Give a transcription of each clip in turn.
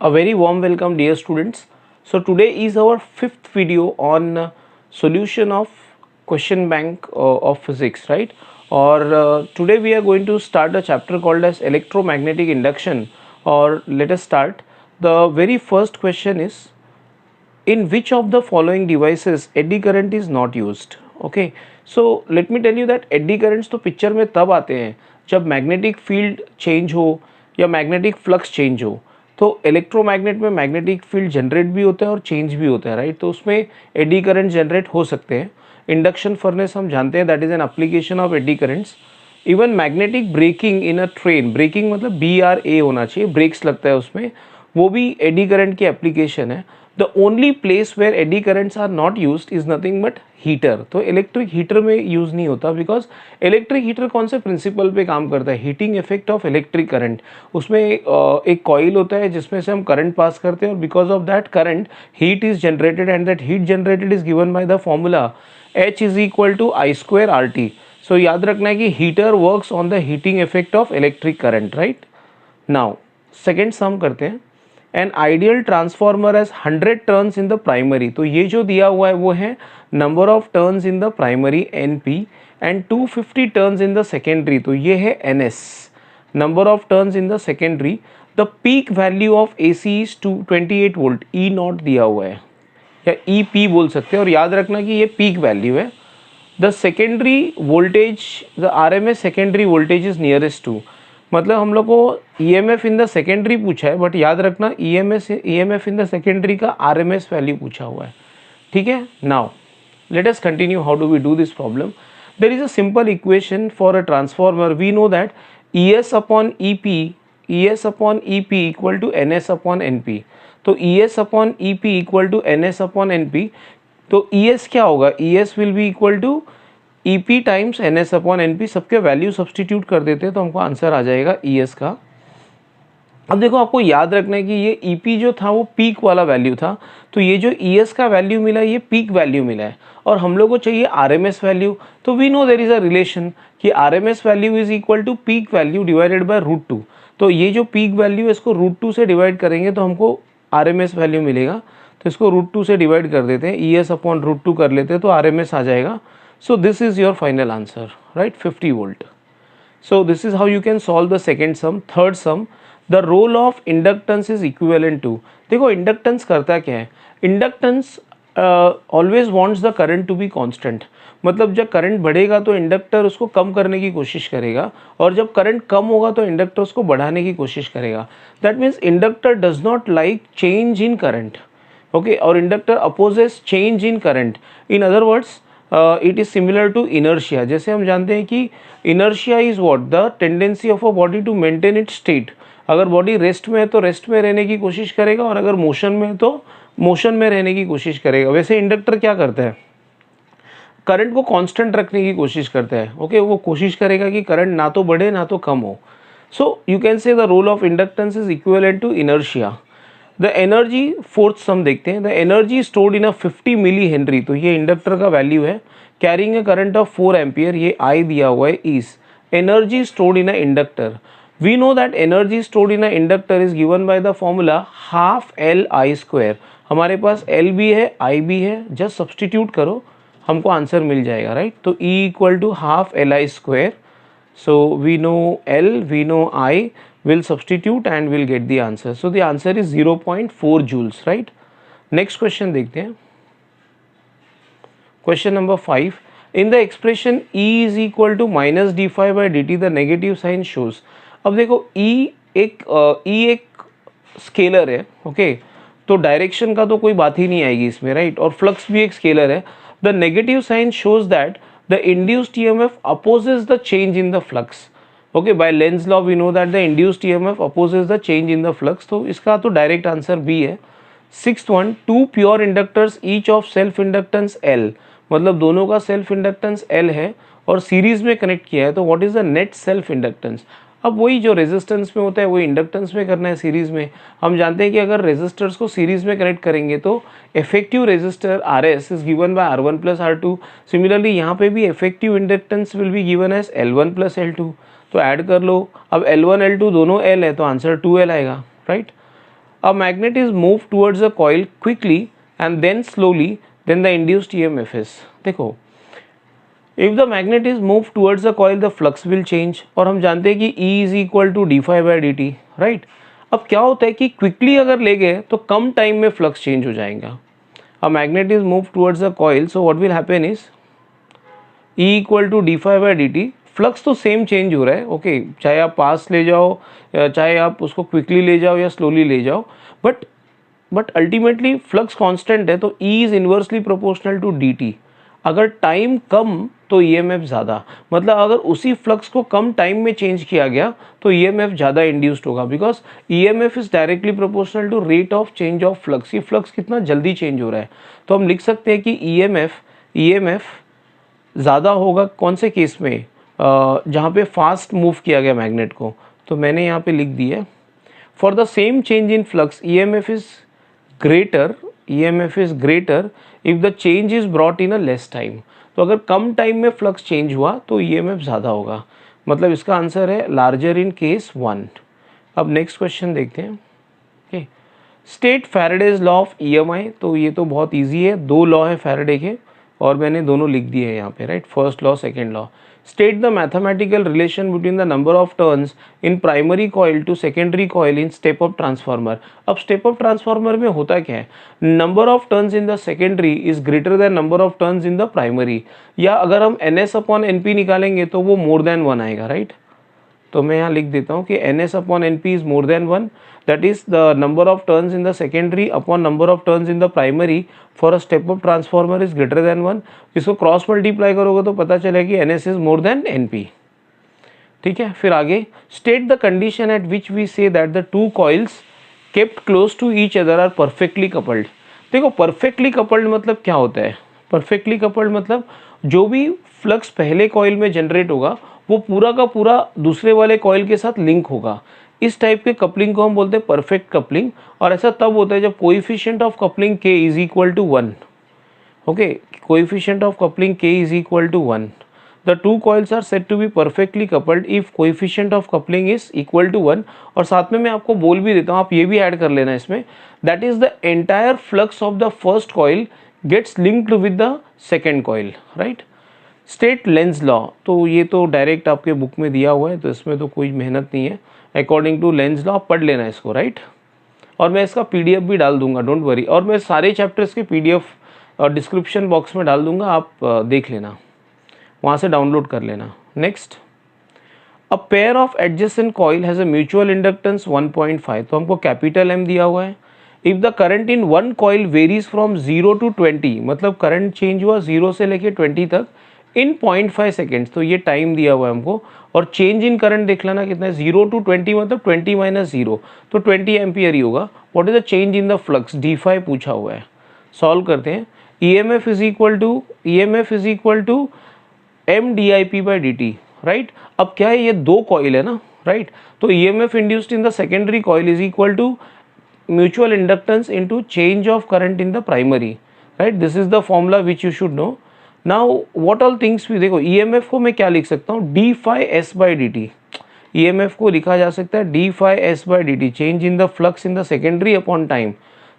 A very warm welcome, dear students. So today is our fifth video on solution of question bank of physics, right? Or today we are going to start a chapter called as electromagnetic induction. Or let us start. The very first question is, in which of the following devices eddy current is not used? Okay, so let me tell you that eddy currents तो picture में तब आते हैं जब magnetic field change हो या magnetic flux change हो. तो इलेक्ट्रोमैग्नेट में मैग्नेटिक फील्ड जनरेट भी होता है और चेंज भी होता है, राइट. तो उसमें एडी करंट जनरेट हो सकते हैं. इंडक्शन फर्नेस हम जानते हैं, that is an application of eddy currents. Even magnetic braking in a train, braking मतलब BRA होना चाहिए, ब्रेक्स लगता है उसमें, वो भी एडी करंट की एप्लीकेशन है. The only place where eddy currents are not used is nothing but heater. तो इलेक्ट्रिक हीटर में यूज़ नहीं होता, बिकॉज इलेक्ट्रिक हीटर कौन से प्रिंसिपल पे काम करता है? Heating effect of electric current. उसमें एक कॉइल होता है जिसमें से हम करंट पास करते हैं और because of that current heat is generated and that heat generated is given by the formula H is equal to I² RT. So याद रखना है कि heater works on the heating effect of electric current, right. Now second sum करते हैं. An ideal transformer has 100 turns in the primary. तो ये जो दिया हुआ है वो है number of turns in the primary NP and 250 turns in the secondary. तो ये है NS, number of turns in the secondary. The peak value of AC is 28 volt. E0 दिया हुआ है या EP बोल सकते हैं, और याद रखना कि ये पीक वैल्यू है. The secondary voltage, the RMS secondary voltage is nearest to. मतलब हम लोग को EMF इन द सेकेंडरी पूछा है, बट याद रखना EMF इन द सेकेंडरी का RMS वैल्यू पूछा हुआ है, ठीक है. Now let us continue. How do we do this problem? There is a simple equation for a transformer. We know that ES upon EP equal to NS upon NP. तो ES upon EP equal to NS upon NP. तो ES क्या होगा? ES will be equal to EP times NS upon NP. सबके value substitute कर देते हैं तो हमको आंसर आ जाएगा ES का. अब देखो, आपको याद रखना है कि ये EP जो था वो पीक वाला वैल्यू था, तो ये जो ES का वैल्यू मिला ये पीक वैल्यू मिला है, और हम लोग को चाहिए RMS वैल्यू. तो we know there is a relation कि RMS value is equal to peak value divided by √2. तो ये जो पीक वैल्यू है इसको √2 से डिवाइड करेंगे तो हमको RMS वैल्यू मिलेगा. तो इसको √2 से डिवाइड कर देते हैं, ES अपॉन √2 कर लेते हैं तो RMS आ जाएगा. So this is your final answer, right? 50 volt. So this is how you can solve the second sum. Third sum, the role of inductance is equivalent to. देखो inductance करता क्या है? Inductance always wants the current to be constant. मतलब जब current बढ़ेगा तो inductor उसको कम करने की कोशिश करेगा, और जब करंट कम होगा तो इंडक्टर उसको बढ़ाने की कोशिश करेगा. That means inductor does not like change in current, okay, और inductor opposes change in current. In other words it is similar to inertia. जैसे हम जानते हैं कि inertia is what? The tendency of a body to maintain its state. अगर body rest में है तो रेस्ट में रहने की कोशिश करेगा, और अगर मोशन में है तो मोशन में रहने की कोशिश करेगा. वैसे इंडक्टर क्या करता है? करंट को कांस्टेंट रखने की कोशिश करता है, ओके. वो कोशिश करेगा कि करंट ना तो बढ़े ना तो कम हो. So you can say the role of inductance is equivalent to inertia. The energy, fourth sum देखते हैं. The energy stored in a 50 milli henry. तो ये इंडक्टर का वैल्यू है. Carrying a current of 4 ampere, ये I दिया हुआ है. Is energy stored in a inductor. We know that energy stored in a inductor is given by the formula half LI². हमारे पास L भी है, I भी है, जस्ट सब्सटीट्यूट करो, हमको आंसर मिल जाएगा, राइट. तो E equal to half LI². So we know L, we know I, will substitute and we'll get the answer. So the answer is 0.4 joules, right? Next question देखते हैं. Question number 5. In the expression E is equal to minus d∅ by dt, the negative sign shows. अब देखो E एक scalar है, okay. तो direction का तो कोई बात ही नहीं आएगी इसमें, राइट. और फ्लक्स भी एक स्केलर है. The negative sign shows that the induced EMF opposes the change in the flux. Okay, by Lenz's law we know that the induced EMF opposes the change in the flux. तो इसका तो direct answer B है. Sixth one, two pure inductors each of self inductance L. मतलब दोनों का self inductance L है और series में कनेक्ट किया है, तो what is the net self inductance? अब वही जो रेजिस्टेंस में होता है वही इंडक्टेंस में करना है सीरीज में. हम जानते हैं कि अगर रेजिस्टर्स को सीरीज में कनेक्ट करेंगे तो effective resistor RS is given by R1 plus R2. Similarly यहाँ पे भी effective inductance will be given as L1 plus L2. तो ऐड कर लो. अब L1 L2 दोनों L है तो आंसर 2L आएगा, right. A magnet is moved towards a coil quickly and then slowly, then the induced EMF is. देखो, if the magnet is moved towards the coil, the flux will change. और हम जानते हैं कि E is equal to d phi by dt, right? अब क्या होता है कि क्विकली अगर ले गए तो कम टाइम में फ्लक्स चेंज हो जाएगा. A magnet is moved towards the coil, so what will happen is E equal to d phi by dt. Flux तो सेम चेंज हो रहा है, ओके, चाहे आप पास ले जाओ, चाहे आप उसको क्विकली ले जाओ या स्लोली ले जाओ, बट अल्टीमेटली फ्लक्स कांस्टेंट है, तो E is inversely proportional to dt. अगर टाइम कम तो EMF ज़्यादा, मतलब अगर उसी फ्लक्स को कम टाइम में चेंज किया गया तो EMF ज़्यादा इंड्यूस्ड होगा, because EMF is directly proportional to rate of change of flux. ये फ्लक्स कितना जल्दी चेंज हो रहा है, तो हम लिख सकते हैं कि EMF ज़्यादा होगा कौन से केस में, जहाँ पे फास्ट मूव किया गया मैग्नेट को. तो मैंने यहाँ पे लिख दिया, for the same change in flux EMF is greater if the change is brought in a less time. तो अगर कम टाइम में फ्लक्स चेंज हुआ तो EMF ज़्यादा होगा, मतलब इसका आंसर है लार्जर इन केस 1. अब नेक्स्ट क्वेश्चन देखते हैं. Okay, state Faraday's law of EMI. तो ये तो बहुत ईजी है, 2 लॉ है फैराडे के और मैंने दोनों लिख दिए हैं यहाँ पे, right. First law, second law. State the mathematical relation between the number of turns in primary coil to secondary coil in step up transformer. अब स्टेप अप ट्रांसफार्मर में होता क्या है, number of turns in the secondary is greater than number of turns in the primary. या अगर हम NS upon NP निकालेंगे तो वो मोर देन 1 आएगा, राइट. तो मैं यहाँ लिख देता हूँ कि NS upon NP is more than 1, that is the number of turns in the secondary upon number of turns in the primary for a step up transformer is greater than 1. इसको cross multiply करोगे तो पता चलेगा कि NS is more than NP. ठीक है, फिर आगे, state the condition at which we say that the two coils kept close to each other are perfectly coupled. देखो, परफेक्टली कपल्ड मतलब क्या होता है, परफेक्टली कपल्ड मतलब जो भी फ्लक्स पहले कॉइल में जनरेट होगा वो पूरा का पूरा दूसरे वाले कॉइल के साथ लिंक होगा. इस टाइप के कपलिंग को हम बोलते हैं परफेक्ट कपलिंग, और ऐसा तब होता है जब coefficient of coupling K is equal to 1. Okay, coefficient of coupling K is equal to 1. The two coils are said to be perfectly coupled if coefficient of coupling is equal to 1. और साथ में मैं आपको बोल भी देता हूँ, आप ये भी ऐड कर लेना इसमें, that is the entire flux of the first coil gets linked with the second coil, right. State Lenz law. तो ये तो डायरेक्ट आपके बुक में दिया हुआ है, तो इसमें तो कोई मेहनत नहीं है. अकॉर्डिंग टू लेंज लॉ पढ़ लेना इसको, राइट. और मैं इसका PDF भी डाल दूंगा, डोंट वरी. और मैं सारे चैप्टर्स के PDF डिस्क्रिप्शन बॉक्स में डाल दूंगा, आप देख लेना, वहाँ से डाउनलोड कर लेना. Next, a pair of adjacent coil has a mutual inductance 1.5. तो हमको कैपिटल M दिया हुआ है. If the current in one coil varies from 0 to 20, मतलब करंट चेंज हुआ 0 से लेके 20 तक इन 0.5 सेकेंड्स. तो ये टाइम दिया हुआ है हमको. और चेंज इन करंट देख लेना कितना है, 0 to 20 मतलब 20 - 0, तो 20 एम्पियर ही होगा. What is the change in the flux, d5 पूछा हुआ है. सॉल्व करते हैं. EMF is equal to M dIP by dt, right. अब क्या है, ये 2 कॉइल है ना, राइट. तो EMF induced in the secondary coil is equal to mutual inductance into change of current in the primary, right. This is the formula which you should know. Now what all things भी देखो, EMF को मैं क्या लिख सकता हूँ, d phi s by dt. EMF को लिखा जा सकता है d phi s by dt, change in the flux in the secondary upon time.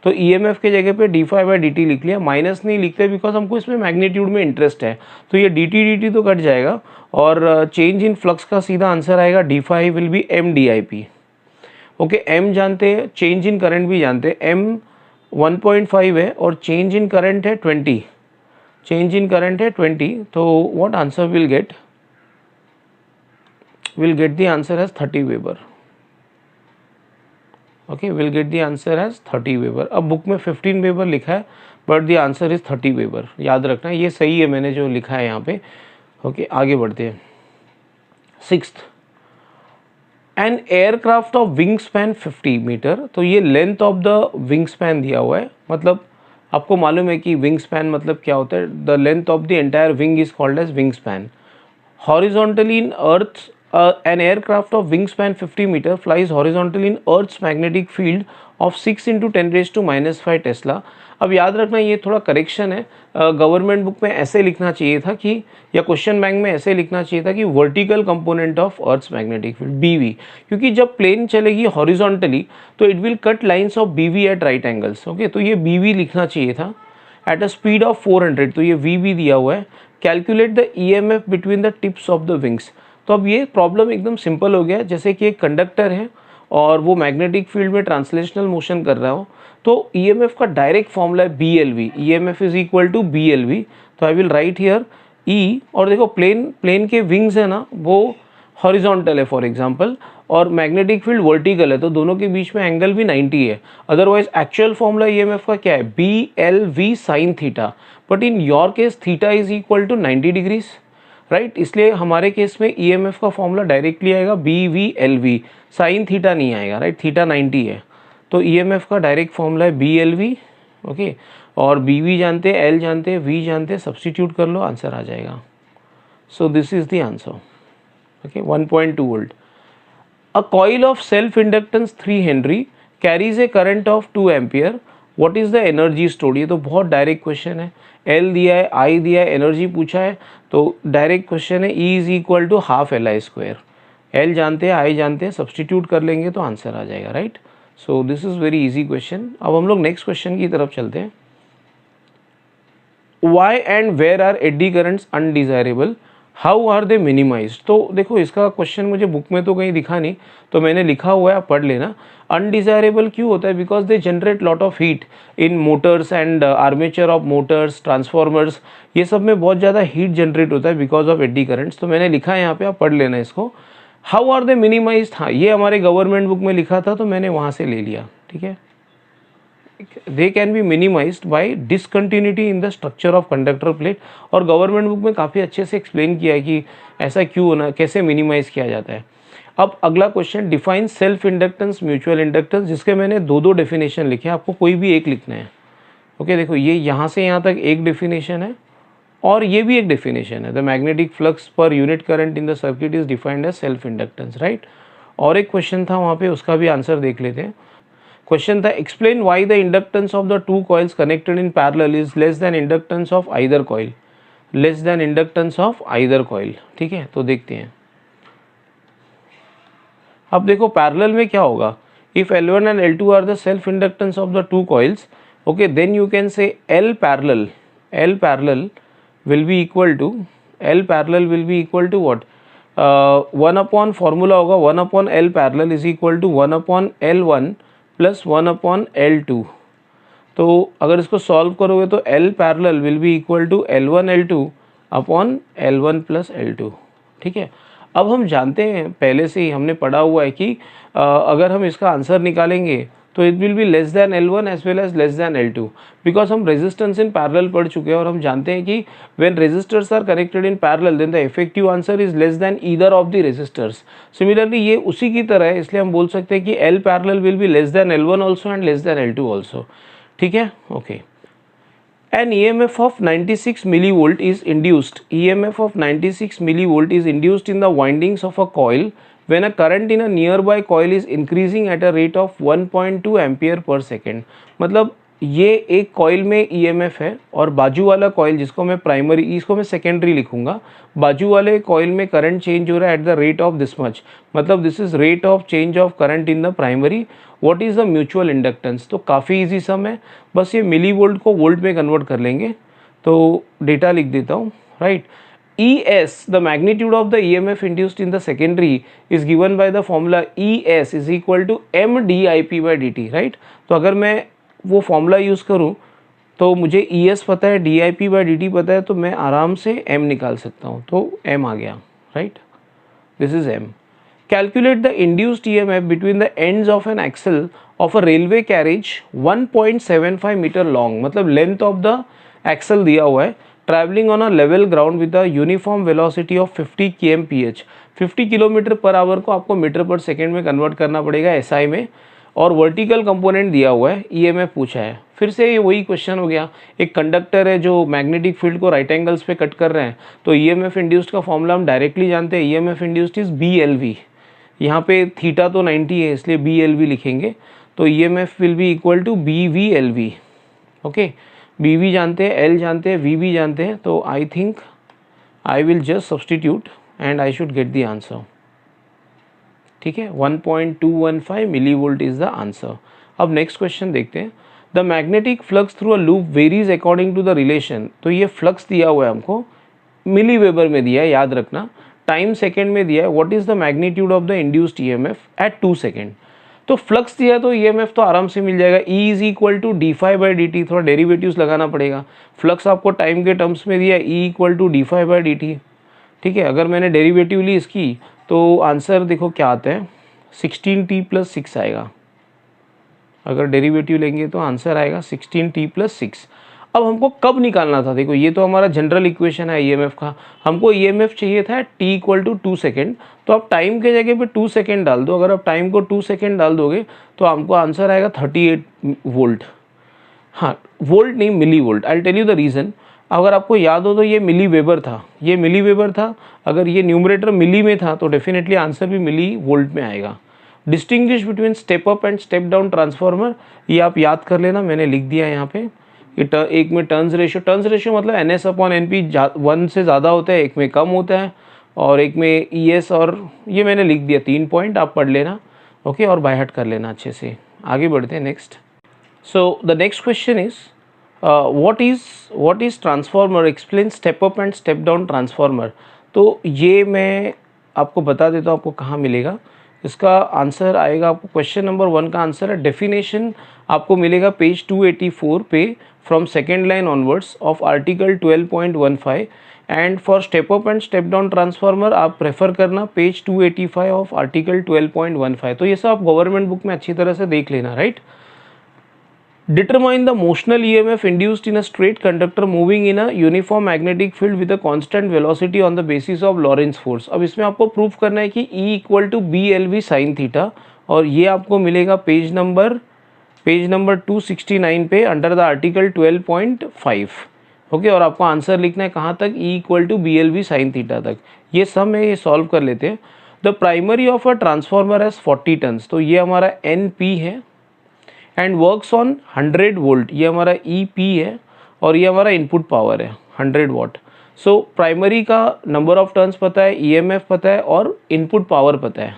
तो EMF के जगह पे d phi by dt लिख लिया, माइनस नहीं लिखते बिकॉज हमको इसमें मैग्नीट्यूड में इंटरेस्ट है. तो ये dt तो कट जाएगा और चेंज इन फ्लक्स का सीधा आंसर आएगा d phi will be M dIP. Okay, M जानते हैं, चेंज इन करंट भी जानते हैं. M 1.5 है और चेंज इन करंट है 20. चेंज इन करंट है 20. तो what answer will get the answer as 30 weber. Okay, will get the answer as 30 weber. अब बुक में 15 वेबर लिखा है but the answer is 30 weber. याद रखना, ये सही है मैंने जो लिखा है यहाँ पे. ओके, आगे बढ़ते हैं. 6th, an aircraft of wing span 50 meter. तो ये length of the wing span दिया हुआ है, मतलब आपको मालूम है कि विंग स्पैन मतलब क्या होता है. The length of the entire wing is called as wing span. Horizontally in earth an aircraft of wingspan 50 meter flies horizontally in Earth's magnetic field of 6 into 10 raised to -5 Tesla. अब याद रखना ये थोड़ा correction है, government book में ऐसे लिखना चाहिए था कि, या क्वेश्चन बैंक में ऐसे लिखना चाहिए था कि vertical component of earth's magnetic field BV, क्योंकि जब प्लेन चलेगी हॉरिजॉन्टली तो it will cut lines of BV at right angles. Okay, तो ये बीवी लिखना चाहिए था एट अ स्पीड ऑफ 400, तो ये वी दिया हुआ है। Calculate the EMF between the tips of the wings. तो अब ये प्रॉब्लम एकदम सिंपल हो गया, जैसे कि एक कंडक्टर है और वो मैग्नेटिक फील्ड में ट्रांसलेशनल मोशन कर रहा हो, तो ईएमएफ का डायरेक्ट फॉर्मूला है BLV, EMF is equal to BLV। तो I will write here E, और देखो प्लेन के विंग्स है ना वो हॉरिजॉन्टल है फॉर एग्जांपल, और मैग्नेटिक फील्ड वर्टिकल है, तो दोनों के बीच में एंगल भी 90 है। अदरवाइज एक्चुअल फॉर्मूला ईएमएफ का क्या है, BLV sine theta, but in your case theta is equal to 90 degrees, right. इसलिए हमारे केस में ईएमएफ का फॉर्मूला डायरेक्टली आएगा BVLV, साइन थीटा नहीं आएगा, राइट, थीटा 90 है, तो ईएमएफ का डायरेक्ट फॉर्मूला है BLV। ओके, और BV जानते हैं, L जानते हैं, V जानते हैं, सब्सटीट्यूट कर लो, आंसर आ जाएगा। So this is the answer. Okay, 1.2 volt. A coil of self inductance 3 Henry carries a current of 2 ampere. What is the energy stored? ये तो बहुत डायरेक्ट क्वेश्चन है, L दिया है, I दिया है, एनर्जी पूछा है, तो डायरेक्ट क्वेश्चन है। E is equal to half LI square. L जानते हैं, I जानते हैं, सब्सटीट्यूट कर लेंगे तो आंसर आ जाएगा, right. So this is very easy question. अब हम लोग नेक्स्ट क्वेश्चन की तरफ चलते हैं। Why and where are eddy currents undesirable? How are they minimized? तो देखो इसका क्वेश्चन मुझे बुक में तो कहीं दिखा नहीं, तो मैंने लिखा हुआ है, आप पढ़ लेना। अनडिजायरेबल क्यों होता है? Because they generate lot of heat in Motors and armature of Motors, transformers, ये सब में बहुत ज़्यादा हीट जनरेट होता है बिकॉज ऑफ एडी करंट्स। तो मैंने लिखा है यहाँ पे, आप पढ़ लेना इसको। हाउ आर दे मिनिमाइज्ड, हाँ ये हमारे गवर्नमेंट बुक में लिखा था तो मैंने वहाँ से ले लिया, ठीक है। They can be minimized by discontinuity in the structure of conductor plate, और गवर्नमेंट बुक में काफ़ी अच्छे से एक्सप्लेन किया है कि ऐसा क्यों होना, कैसे मिनिमाइज किया जाता है। अब अगला question, define self inductance mutual inductance, जिसके मैंने दो डेफिनेशन लिखे हैं, आपको कोई भी एक लिखना है। ओके, देखो ये यहाँ से यहाँ तक एक डेफिनेशन है और ये भी एक डेफिनेशन है। The magnetic flux per unit current in the circuit is defined as self inductance, right. और एक क्वेश्चन था वहाँ पे, उसका भी आंसर देख लेते हैं। क्वेश्चन था, explain why the inductance of the two coils connected in parallel is less than inductance of either coil, less than inductance of either coil, ठीक है। तो देखते हैं। अब देखो पैरेलल में क्या होगा, if L1 and L2 are the self inductance of the two coils, okay, then you can say L parallel will be equal to what, 1 upon formula होगा 1 upon L parallel is equal to 1 upon L1 plus 1 upon L2। तो अगर इसको solve करोगे तो L parallel will be equal to L1 L2 upon L1 plus L2, ठीक है। अब हम जानते हैं, पहले से ही हमने पढ़ा हुआ है कि अगर हम इसका आंसर निकालेंगे तो it will be less than L1 as well as less than L2, because हम रेजिस्टेंस इन पैरेलल पढ़ चुके हैं और हम जानते हैं कि when resistors are connected in parallel then the effective answer is less than either of the resistors. Similarly ये उसी की तरह है, इसलिए हम बोल सकते हैं कि L parallel will be less than L1 also and less than L2 also, ठीक है। Okay, an EMF of 96 millivolt is induced. EMF of 96 millivolt is induced in the windings of a coil when a current in a nearby coil is increasing at a rate of 1.2 ampere per second। मतलब ये एक coil में EMF है और बाजू वाला coil, जिसको मैं प्राइमरी, इसको मैं सेकेंडरी लिखूंगा, बाजू वाले कॉइल में करंट चेंज हो रहा है at the rate of this much, मतलब this is rate of change of current in the primary. What is the mutual inductance? तो काफ़ी इजी सम है, बस ये मिली वोल्ट को वोल्ट में कन्वर्ट कर लेंगे। तो डेटा लिख देता हूँ, right. ES, the magnitude of the EMF induced in the secondary is given by the formula ES is equal to m dIP by dt, right। तो अगर मैं वो फॉर्मूला यूज़ करूँ तो मुझे ES पता है, dIP by dt पता है, तो मैं आराम से m निकाल सकता हूँ, तो m आ गया, right. This is m। Calculate the induced EMF between the ends of an axle of a railway carriage 1.75 meter long, मतलब लेंथ ऑफ द एक्सल दिया हुआ है, travelling on a level ground with a uniform velocity of 50 kmph। 50 kilometer per hour को आपको metre पर second में convert करना पड़ेगा SI में, और वर्टिकल कंपोनेंट दिया हुआ है, ईएमएफ पूछा है। फिर से ये वही क्वेश्चन हो गया, एक कंडक्टर है जो मैग्नेटिक फील्ड को राइट एंगल्स पे कट कर रहे हैं, तो ईएमएफ इंड्यूस्ड का फॉर्मूला हम डायरेक्टली जानते हैं, ईएमएफ इंड्यूस्ड इज BLV। यहाँ पे थीटा तो 90 है इसलिए BLV लिखेंगे, तो EMF will be equal to BVLV। ओके, BV जानते हैं, L जानते हैं, VB जानते हैं, तो I think I will just substitute and I should get the answer. ठीक है, 1.215 milli volt is the answer. अब नेक्स्ट क्वेश्चन देखते हैं। The magnetic flux through a loop varies according to the relation. तो ये फ्लक्स दिया हुआ है हमको, मिली वेबर में दिया है, याद रखना, टाइम सेकेंड में दिया है। What is the magnitude of the induced EMF at 2 second. तो फ्लक्स दिया तो ईएमएफ तो आराम से मिल जाएगा, E is equal to d∅dt। थोड़ा डेरिवेटिव्स लगाना पड़ेगा, फ्लक्स आपको टाइम के टर्म्स में दिया है, E इक्वल टू d∅dt। ठीक है, अगर मैंने डेरिवेटिव ली इसकी तो आंसर देखो क्या आता है, 16t + 6 आएगा। अगर डेरिवेटिव लेंगे तो आंसर आएगा 16t + 6। अब हमको कब निकालना था, देखो ये तो हमारा जनरल इक्वेशन है ईएमएफ का, हमको ईएमएफ चाहिए था t इक्वल टू 2 सेकेंड। तो आप टाइम के जगह पे 2 सेकेंड डाल दो, अगर आप टाइम को 2 सेकेंड डाल दोगे तो हमको आंसर आएगा 38 वोल्ट। हाँ, वोल्ट नहीं, milli volt. I tell you the reason. अगर आपको याद हो तो ये मिली वेबर था, ये मिली वेबर था, अगर ये न्यूमरेटर मिली में था तो डेफिनेटली आंसर भी मिली वोल्ट में आएगा। Distinguish between step up and step down transformer, ये आप याद कर लेना, मैंने लिख दिया है यहाँ पे। एक में टर्न्स रेशियो मतलब NS/NP 1 से ज़्यादा होता है, एक में कम होता है, और एक में ES, और ये मैंने लिख दिया 3 पॉइंट, आप पढ़ लेना। ओके, और बाय हार्ट कर लेना अच्छे से। आगे बढ़ते हैं next. So the next question is what is transformer, explain step up and step down transformer. तो ये मैं आपको बता देता हूँ आपको कहाँ मिलेगा। इसका आंसर आएगा आपको, क्वेश्चन नंबर 1 का आंसर है, डेफिनेशन आपको मिलेगा पेज 284 पे, from second line onwards of article 12.15। And for step up and step down transformer आप प्रेफर करना पेज 285 ऑफ आर्टिकल 12.15। तो ये सब आप गवर्नमेंट बुक में अच्छी तरह से देख लेना, right. Determine the motional EMF induced in a straight conductor moving in a uniform magnetic field with a constant velocity on the basis of Lorentz force। अब इसमें आपको प्रूफ करना है कि E equal to BLV sin theta, और ये आपको मिलेगा पेज नंबर 269 पे अंडर द आर्टिकल 12.5। ओके, और आपको आंसर लिखना है कहाँ तक, E equal to BLV sin theta तक। ये सम है, ये सॉल्व कर लेते हैं। The primary of a transformer has 40 turns, तो ये हमारा NP है, एंड वर्क्स ऑन 100 वोल्ट, ये हमारा EP है, और ये हमारा इनपुट पावर है 100 वाट। सो प्राइमरी का नंबर ऑफ टर्न्स पता है, EMF पता है, और इनपुट पावर पता है।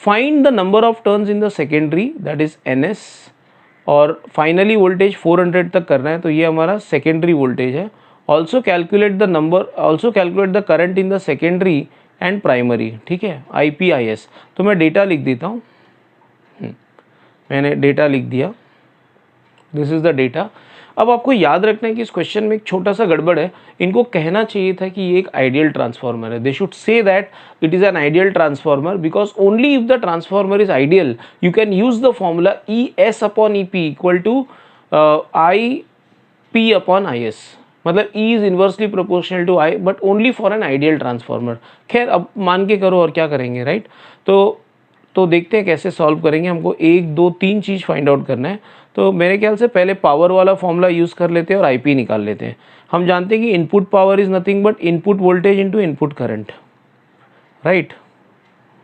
Find the number of turns in the secondary, that is NS, और फाइनली वोल्टेज 400 तक करना है, तो ये हमारा सेकेंडरी वोल्टेज है। Also calculate the current in the secondary and primary. ठीक है, IP/IS। तो मैं डेटा लिख देता हूँ, मैंने डेटा लिख दिया, दिस इज़ द डेटा। अब आपको याद रखना है कि इस क्वेश्चन में एक छोटा सा गड़बड़ है, इनको कहना चाहिए था कि ये एक आइडियल ट्रांसफार्मर है। They should say that it is an ideal transformer, because only if the transformer is ideal you can use the formula ES/EP equal to IP/IS। मतलब E is inversely proportional to I, but only for an ideal transformer. खैर अब मान के करो और क्या करेंगे, right. तो देखते हैं कैसे सॉल्व करेंगे। हमको 1 2 3 चीज़ फाइंड आउट करना है। तो मेरे ख्याल से पहले पावर वाला फॉर्मूला यूज़ कर लेते हैं और IP निकाल लेते हैं। हम जानते हैं कि input power is nothing but input voltage into input current, right.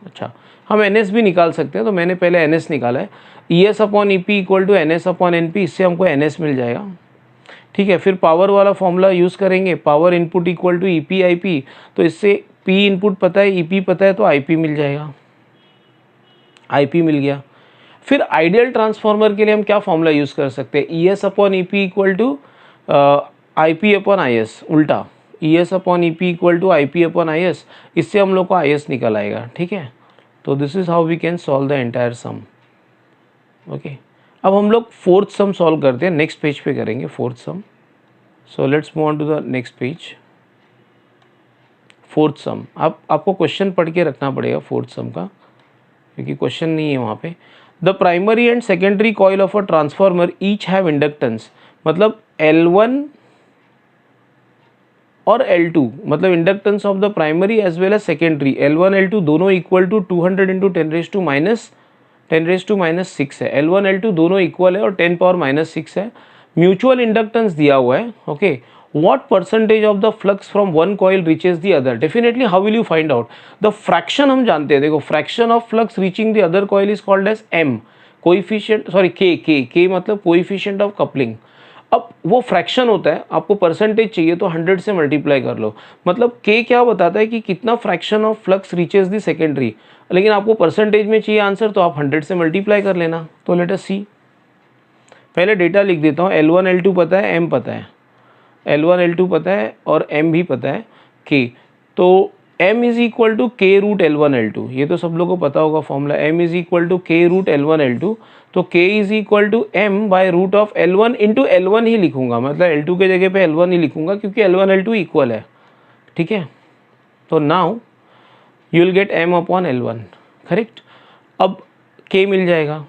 अच्छा, हम NS भी निकाल सकते हैं, तो मैंने पहले NS निकाला है। ES/EP इक्वल टू NS/NP, इससे हमको NS मिल जाएगा। ठीक है, फिर पावर वाला फॉर्मूला यूज़ करेंगे, power input equal to EP/IP, तो इससे P इनपुट पता है, EP पता है, तो IP मिल जाएगा, IP मिल गया। फिर आइडियल ट्रांसफार्मर के लिए हम क्या फॉर्मूला यूज़ कर सकते हैं, ES/EP इक्वल टू IP/IS, उल्टा ES/EP इक्वल टू IP/IS, इससे हम लोग को IS निकल आएगा। ठीक है, तो this is how we can solve the entire sum. Okay, अब हम लोग फोर्थ सम सॉल्व करते हैं, नेक्स्ट पेज पे करेंगे fourth sum. So let's move on to the next page. Fourth sum, आपको क्वेश्चन पढ़ के रखना पड़ेगा फोर्थ सम का, क्योंकि क्वेश्चन नहीं है वहाँ पे। The primary and secondary coil of a transformer each have inductance, मतलब L1 और L2, मतलब inductance of the primary as well as secondary, L1 L2 दोनों इक्वल टू 200 × 10⁻⁻⁻⁻⁻⁻⁻⁻⁻ 10⁻⁶ है। L1 L2 दोनों इक्वल है और 10⁻⁶ है। म्यूचुअल इंडक्टेंस दिया हुआ है। Okay, what percentage of the flux from one coil reaches the other? Definitely, how will you find out? The fraction हम जानते हैं, देखो fraction of flux reaching the other coil is called as M, coefficient, sorry K मतलब coefficient of coupling। अब वो fraction होता है, आपको परसेंटेज चाहिए तो 100 से मल्टीप्लाई कर लो। मतलब K क्या बताता है कि कितना fraction of flux reaches the secondary, लेकिन आपको परसेंटेज में चाहिए आंसर तो आप 100 से मल्टीप्लाई कर लेना। तो लेट अस सी, पहले डेटा लिख देता हूँ। L1 L2 पता है, M पता है, L1 L2 पता है और M भी पता है, K। तो M is equal to K root L1 L2, ये तो सब लोगों को पता होगा formula. M is equal to K root L1 L2, तो K is equal to M by root of L1 into L1 ही लिखूंगा, मतलब L2 के जगह पे L1 ही लिखूंगा क्योंकि L1 L2 इक्वल है। ठीक है, तो now you will gate M upon L1, correct. अब K मिल जाएगा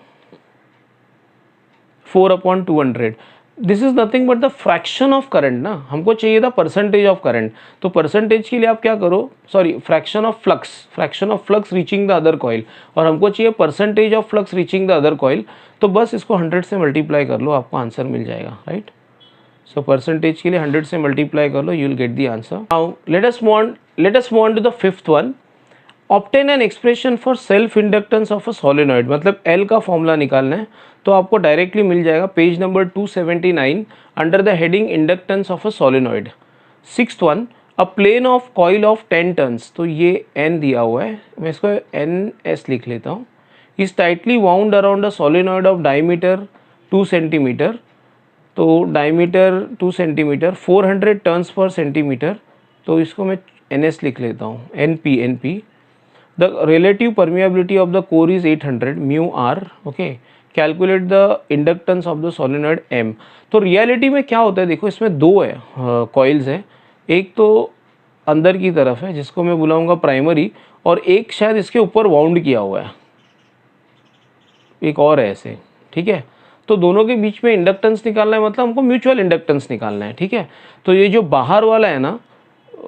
4/200। This is nothing but the fraction of current ना, हमको चाहिए था परसेंटेज ऑफ करंट। तो परसेंटेज के लिए आप क्या करो, sorry fraction of flux reaching the other coil, और हमको चाहिए percentage of flux reaching the other coil. तो बस इसको 100 से मल्टीप्लाई कर लो, आपको आंसर मिल जाएगा, राइट। सो परसेंटेज के लिए 100 से मल्टीप्लाई कर लो, you will get the answer. Now let us move on to the fifth one. Obtain an expression for self inductance of a solenoid, मतलब L का फॉर्मूला निकालना है तो आपको डायरेक्टली मिल जाएगा page number 279 under the heading inductance of a solenoid. Sixth one, a plane of coil of 10 turns, तो ये N दिया हुआ है, मैं इसको NS लिख लेता हूँ। Is tightly wound around a solenoid of diameter 2 centimetre, तो diameter 2 centimetre, 400 turns per centimetre, तो इसको मैं NS लिख लेता हूँ, NP। The relative permeability of the core is 800 mu r, okay, calculate the inductance of the solenoid M। तो reality में क्या होता है, देखो इसमें दो है कॉइल्स हैं, एक तो अंदर की तरफ है जिसको मैं बुलाऊंगा प्राइमरी, और एक शायद इसके ऊपर वाउंड किया हुआ है, एक और है ऐसे, ठीक है। तो दोनों के बीच में इंडक्टेंस निकालना है, मतलब हमको म्यूचुअल इंडक्टेंस निकालना है, ठीक है। तो ये जो बाहर वाला है ना,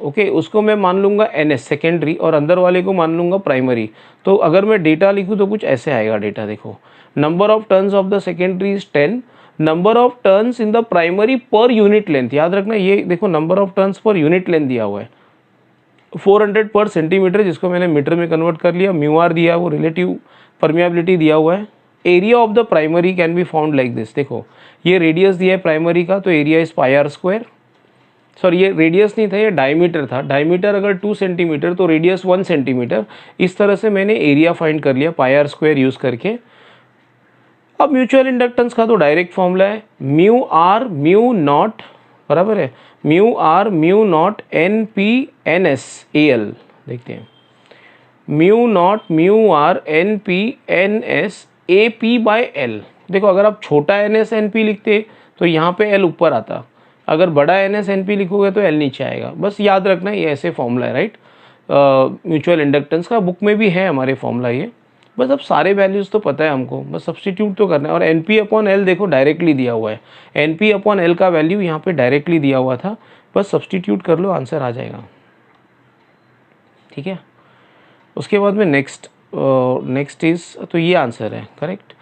ओके, उसको मैं मान लूँगा NS सेकेंडरी, और अंदर वाले को मान लूँगा प्राइमरी। तो अगर मैं डेटा लिखूँ तो कुछ ऐसे आएगा डेटा, देखो number of turns of the secondary is 10, number of turns in the primary per unit length, याद रखना ये देखो number of turns per unit length दिया हुआ है 400 पर सेंटीमीटर, जिसको मैंने मीटर में कन्वर्ट कर लिया। म्यू आर दिया, वो रिलेटिव परमिएबिलिटी दिया हुआ है। Area of the primary can be found like this, देखो ये रेडियस दिया है प्राइमरी का, तो area is pi r square, sorry ये रेडियस नहीं था, ये डायमीटर था। डायमीटर अगर 2 सेंटीमीटर तो रेडियस 1 सेंटीमीटर। इस तरह से मैंने एरिया फाइंड कर लिया पाई आर स्क्वायर यूज़ करके। अब म्यूचुअल इंडक्टेंस का तो डायरेक्ट फॉर्मूला है म्यू आर म्यू नॉट, बराबर है mu r mu naught NP/NS AL। देखते हैं, mu naught mu R NP/NS AP/L। देखो अगर आप छोटा NS NP लिखते तो यहाँ पे L ऊपर आता, अगर बड़ा NS NP लिखोगे तो L नीचे आएगा। बस याद रखना ये ऐसे फॉर्मूला है, राइट। म्यूचुअल इंडक्टेंस का बुक में भी है हमारे फॉर्मूला ये, बस अब सारे वैल्यूज़ तो पता है हमको, बस सब्स्टिट्यूट तो करना है। और NP/L देखो डायरेक्टली दिया हुआ है, NP/L का वैल्यू यहाँ पे डायरेक्टली दिया हुआ था, बस सब्स्टिट्यूट कर लो आंसर आ जाएगा, ठीक है। उसके बाद में नेक्स्ट इज, तो ये आंसर है करेक्ट।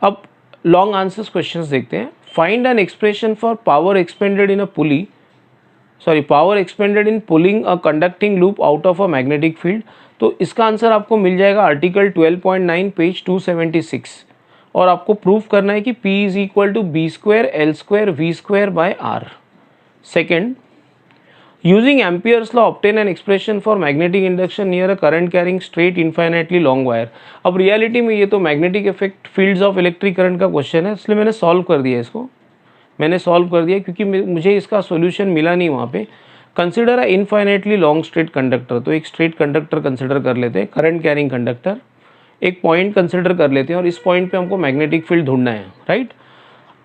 अब लॉन्ग आंसर्स क्वेश्चंस देखते हैं। Find N expression for power expanded in pulling a conducting loop out of a magnetic field. तो इसका आंसर आपको मिल जाएगा आर्टिकल 12.9 पेज 276, और आपको प्रूफ करना है कि P is equal to B² L² V²/R। Second, using ampere's law obtain an expression for magnetic induction near a current carrying straight infinitely long wire. अब रियलिटी में ये तो magnetic effect fields of electric current का question है, इसलिए मैंने solve कर दिया इसको, क्योंकि मुझे इसका सोल्यूशन मिला नहीं वहाँ पे। Consider a infinitely long straight conductor, तो एक स्ट्रेट कंडक्टर कंसिडर कर लेते हैं, करंट कैरिंग कंडक्टर, एक पॉइंट कंसिडर कर लेते हैं, और इस पॉइंट पे हमको मैग्नेटिक फील्ड ढूंढना है, राइट।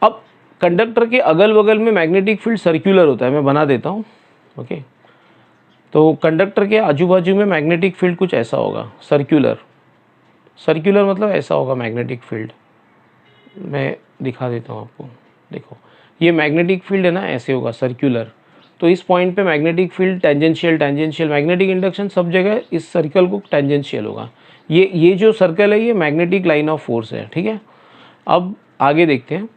अब कंडक्टर के अगल बगल में मैग्नेटिक फील्ड सर्क्यूलर होता है, मैं बना देता हूँ, ओके। तो कंडक्टर के आजू बाजू में मैग्नेटिक फील्ड कुछ ऐसा होगा, सर्क्यूलर मतलब ऐसा होगा मैग्नेटिक फील्ड, मैं दिखा देता हूँ आपको। देखो ये मैग्नेटिक फील्ड है ना, ऐसे होगा सर्क्यूलर, तो इस पॉइंट पे magnetic field tangential magnetic induction सब जगह इस सर्कल को टेंजेंशियल होगा। ये जो सर्कल है ये मैग्नेटिक लाइन ऑफ फोर्स है, ठीक है। अब आगे देखते हैं।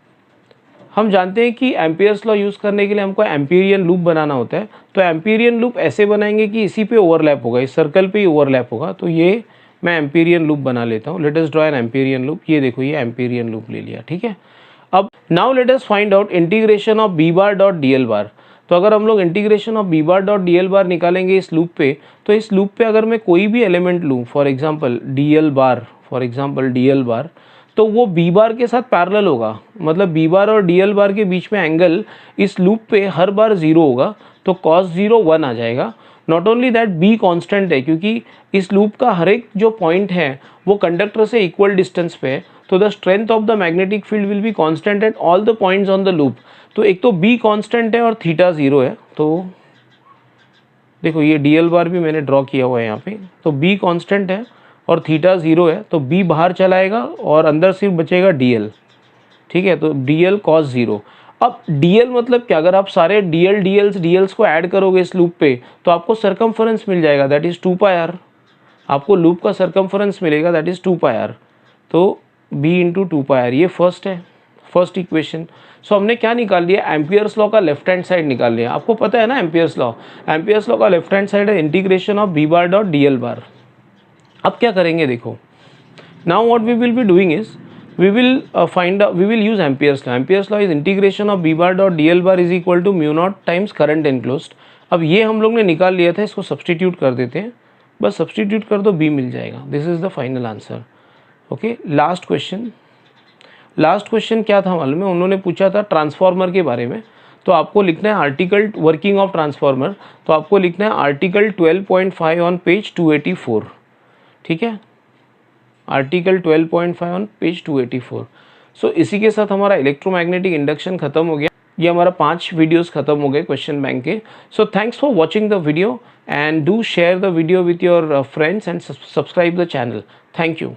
हम जानते हैं कि एम्पियर्स लॉ यूज़ करने के लिए हमको एम्पीरियन लूप बनाना होता है। तो एम्पीरियन लूप ऐसे बनाएंगे कि इसी पे ओवरलैप होगा, इस सर्कल पे ही ओवरलैप होगा। तो ये मैं एम्पीरियन लूप बना लेता हूँ। Let us draw an Amperian loop. ये देखो ये एम्पीरियन लूप ले लिया, ठीक है। अब now let us find out integration of B bar dot D L bar. तो अगर हम लोग integration of B bar dot D L bar निकालेंगे इस लूप पे, तो इस लूप पे अगर मैं कोई भी एलिमेंट लूँ, for example D L bar, तो वो बी बार के साथ पैरेलल होगा। मतलब बी बार और डी एल बार के बीच में एंगल इस लूप पे हर बार 0 होगा, तो cos 0 1 आ जाएगा। Not only that, be constant है क्योंकि इस लूप का हर एक जो पॉइंट है वो कंडक्टर से इक्वल डिस्टेंस पे है। तो the strength of the magnetic field will be constant at all the points on the loop. तो एक तो बी कांस्टेंट है और थीटा 0 है। तो देखो ये डी एल बार भी मैंने ड्रॉ किया हुआ है यहाँ पे। तो बी कांस्टेंट है और थीटा 0 है, तो बी बाहर चलाएगा और अंदर सिर्फ बचेगा डी एल, ठीक है। तो डी एल कॉस 0। अब डी एल मतलब क्या, अगर आप सारे डी एल्स को ऐड करोगे इस लूप पे तो आपको सरकमफरेंस मिल जाएगा, दैट इज़ 2 पाई आर। आपको लूप का सरकमफरेंस मिलेगा, दैट इज़ 2 पाई आर। तो बी इंटू 2 पाई आर, ये फर्स्ट है, फर्स्ट इक्वेशन। सो हमने क्या निकाल लिया, एम्पियर्स लॉ का लेफ्ट हैंड साइड निकाल लिया। आपको पता है ना एम्पियर्स लॉ का लेफ्ट हैंड साइड है integration of B bar dot D L bar. अब क्या करेंगे देखो, now what we will be doing is we will use Ampere's law. Ampere's law is integration of b bar dot dl bar is equal to mu naught times current enclosed. अब ये हम लोग ने निकाल लिया था, इसको सब्सटीट्यूट कर देते हैं, बस सब्सटीट्यूट कर दो, b मिल जाएगा। This is the final answer. Okay, last question क्या था मालूम है, उन्होंने पूछा था ट्रांसफार्मर के बारे में। तो आपको लिखना है आर्टिकल वर्किंग ऑफ ट्रांसफार्मर, तो आपको लिखना है आर्टिकल 12.5 ऑन पेज 284, ठीक है। Article 12.5 on page 284। सो इसी के साथ हमारा इलेक्ट्रोमैग्नेटिक इंडक्शन खत्म हो गया। ये हमारा 5 वीडियोस खत्म हो गए क्वेश्चन बैंक के। So thanks for watching the video and do share the video with your friends and subscribe the channel. Thank you.